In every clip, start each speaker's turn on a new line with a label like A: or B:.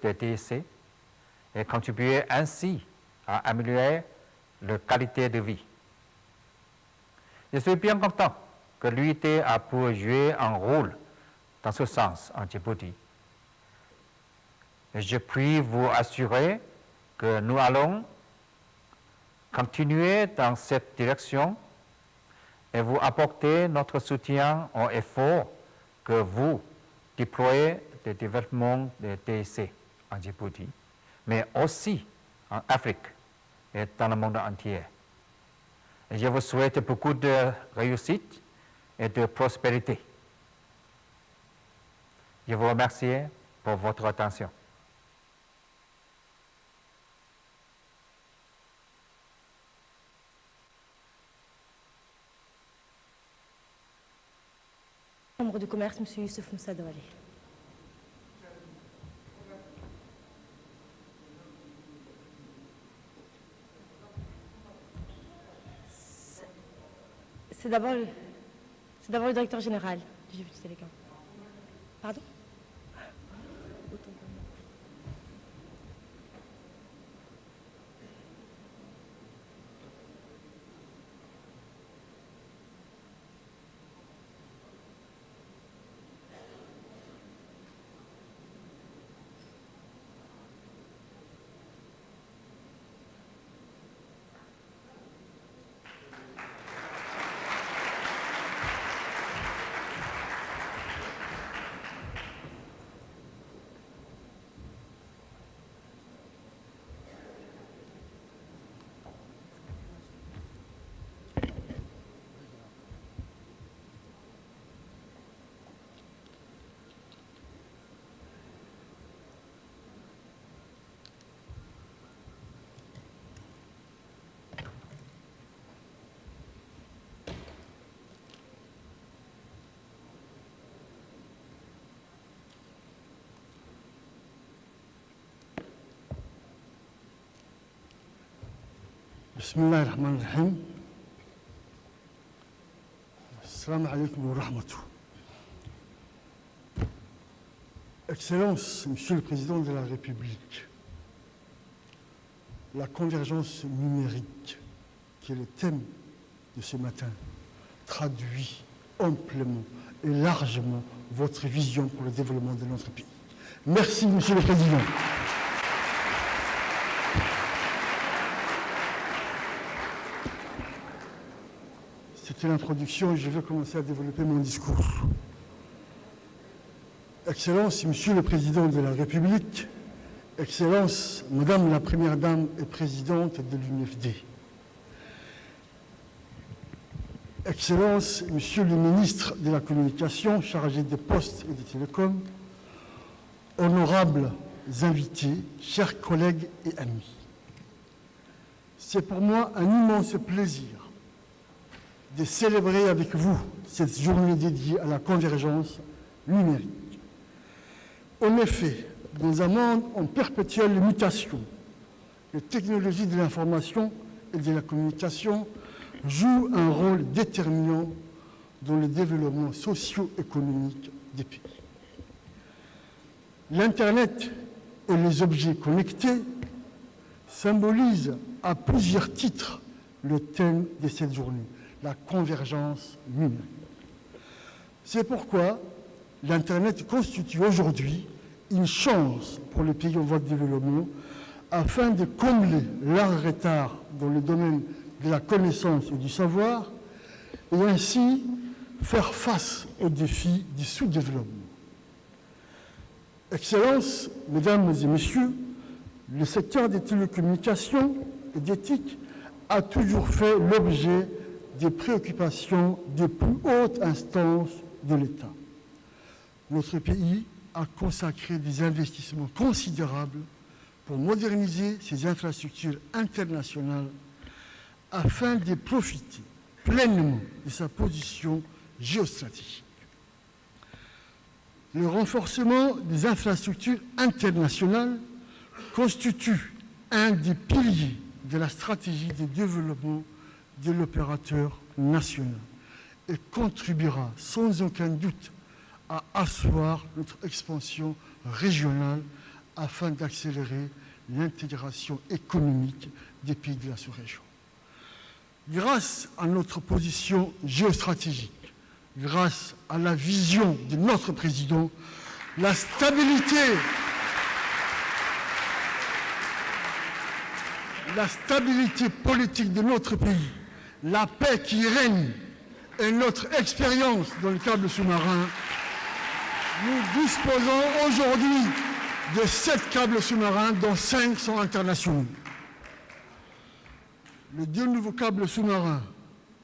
A: plus de TIC et contribuer ainsi à améliorer leur qualité de vie. Je suis bien content que l'UIT a pu jouer un rôle dans ce sens en Djibouti. Et je puis vous assurer que nous allons continuer dans cette direction et vous apporter notre soutien aux efforts que vous déployez de développement de TIC en Djibouti, mais aussi en Afrique et dans le monde entier. Et je vous souhaite beaucoup de réussite et de prospérité. Je vous remercie pour votre attention.
B: Chambre de commerce, M. Youssef Moussa Douali. C'est d'abord le directeur général du Djibouti Télécom. Pardon?
C: Bismillah ar-Rahman ar-Rahim. Assalamu alaikum wa rahmatullahi. Excellences, Monsieur le Président de la République, la convergence numérique, qui est le thème de ce matin, traduit amplement et largement votre vision pour le développement de notre pays. Merci, Monsieur le Président. C'était l'introduction et je vais commencer à développer mon discours. Excellences, Monsieur le Président de la République, Excellences, Madame la Première Dame et Présidente de l'UNFD, Excellences, Monsieur le Ministre de la Communication, chargé des Postes et des Télécoms, honorables invités, chers collègues et amis. C'est pour moi un immense plaisir de célébrer avec vous cette journée dédiée à la convergence numérique. En effet, dans un monde en perpétuelle mutation, les technologies de l'information et de la communication jouent un rôle déterminant dans le développement socio-économique des pays. L'Internet et les objets connectés symbolisent à plusieurs titres le thème de cette journée, la convergence numérique. C'est pourquoi l'Internet constitue aujourd'hui une chance pour les pays en voie de développement afin de combler leur retard dans le domaine de la connaissance et du savoir et ainsi faire face aux défis du sous-développement. Excellences, Mesdames et Messieurs, le secteur des télécommunications et d'éthique a toujours fait l'objet des préoccupations des plus hautes instances de l'État. Notre pays a consacré des investissements considérables pour moderniser ses infrastructures internationales afin de profiter pleinement de sa position géostratégique. Le renforcement des infrastructures internationales constitue un des piliers de la stratégie de développement de l'opérateur national et contribuera sans aucun doute à asseoir notre expansion régionale afin d'accélérer l'intégration économique des pays de la sous-région. Grâce à notre position géostratégique, grâce à la vision de notre président, la stabilité politique de notre pays, la paix qui règne et notre expérience dans le câble sous-marin, nous disposons aujourd'hui de 7 câbles sous-marins, dont 5 sont internationaux. Les 2 nouveaux câbles sous-marins,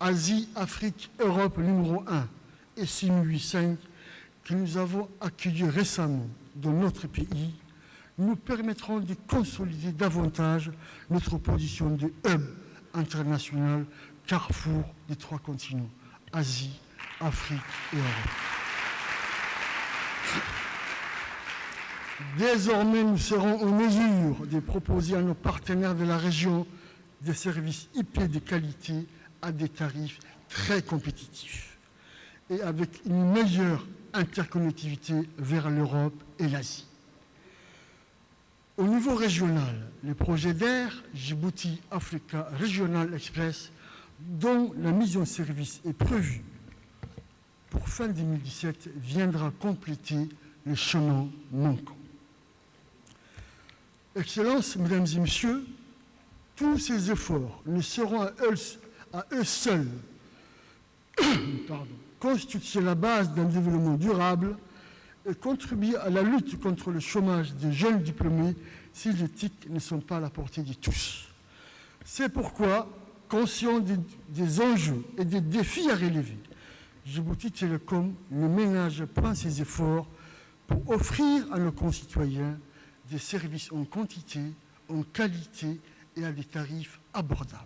C: Asie, Afrique, Europe numéro 1 et 6085, que nous avons accueillis récemment dans notre pays, nous permettront de consolider davantage notre position de hub international, carrefour des 3 continents, Asie, Afrique et Europe. Désormais, nous serons en mesure de proposer à nos partenaires de la région des services IP de qualité à des tarifs très compétitifs et avec une meilleure interconnectivité vers l'Europe et l'Asie. Au niveau régional, le projet d'Air Djibouti Africa Regional Express, dont la mise en service est prévue pour fin 2017, viendra compléter le chemin manquant. Excellences, Mesdames et Messieurs, tous ces efforts ne seront à eux seuls constituer la base d'un développement durable et contribuer à la lutte contre le chômage des jeunes diplômés si les TIC ne sont pas à la portée de tous. C'est pourquoi, conscient des enjeux et des défis à relever, Djibouti Telecom ne ménage pas ses efforts pour offrir à nos concitoyens des services en quantité, en qualité et à des tarifs abordables.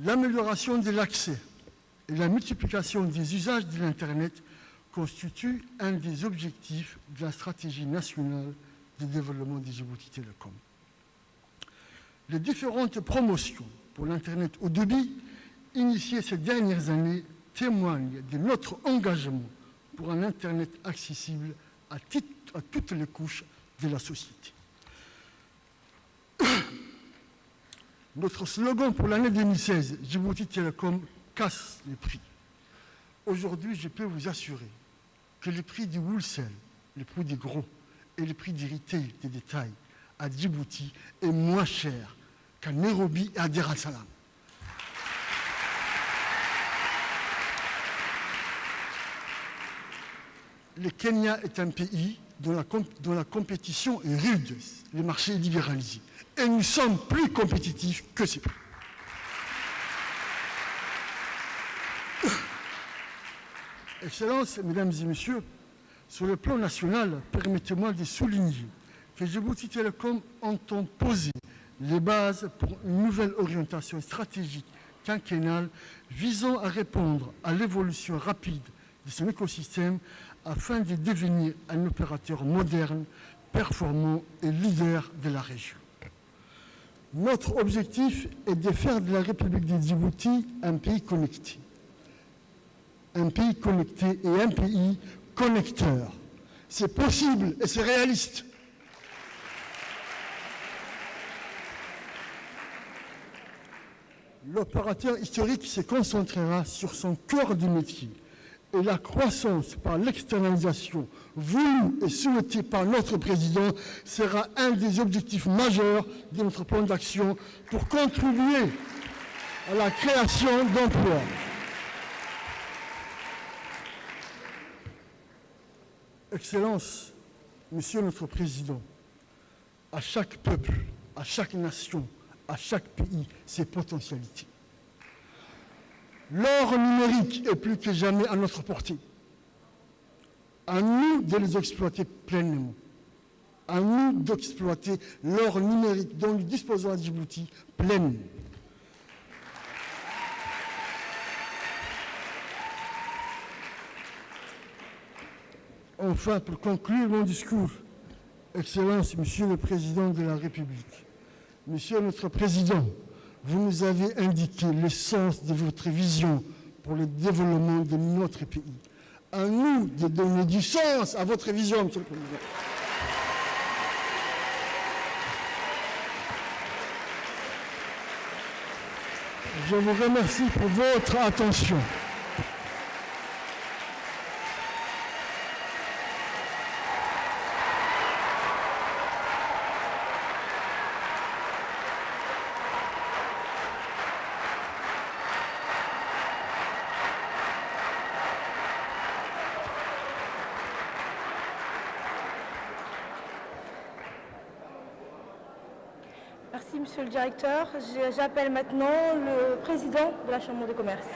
C: L'amélioration de l'accès et la multiplication des usages de l'Internet constituent un des objectifs de la stratégie nationale de développement de Djibouti Telecom. Les différentes promotions pour l'Internet haut débit initiées ces dernières années témoignent de notre engagement pour un Internet accessible à toutes les couches de la société. Notre slogan pour l'année 2016, Djibouti Telecom casse les prix. Aujourd'hui, je peux vous assurer que les prix du wholesale, les prix des gros et les prix du retail, des détails, à Djibouti est moins cher qu'à Nairobi et à Dar es-Salaam. Le Kenya est un pays dont la compétition est rude, le marché est libéralisé. Et nous sommes plus compétitifs que ces pays. Excellences, Mesdames et Messieurs, sur le plan national, permettez-moi de souligner que Djibouti Telecom entend poser les bases pour une nouvelle orientation stratégique quinquennale visant à répondre à l'évolution rapide de son écosystème afin de devenir un opérateur moderne, performant et leader de la région. Notre objectif est de faire de la République de Djibouti un pays connecté. Un pays connecté et un pays connecteur. C'est possible et c'est réaliste. L'opérateur historique se concentrera sur son cœur de métier et la croissance par l'externalisation voulue et souhaitée par notre président sera un des objectifs majeurs de notre plan d'action pour contribuer à la création d'emplois. Excellences, Monsieur notre Président, à chaque peuple, à chaque nation, à chaque pays, ses potentialités. L'or numérique est plus que jamais à notre portée. À nous de les exploiter pleinement. À nous d'exploiter l'or numérique dont nous disposons à Djibouti pleinement. Enfin, pour conclure mon discours, Excellences, Monsieur le Président de la République, Monsieur notre Président, vous nous avez indiqué l'essence de votre vision pour le développement de notre pays. À nous de donner du sens à votre vision, Monsieur le Président. Je vous remercie pour votre attention.
B: Merci, monsieur le directeur. J'appelle maintenant le président de la Chambre de commerce.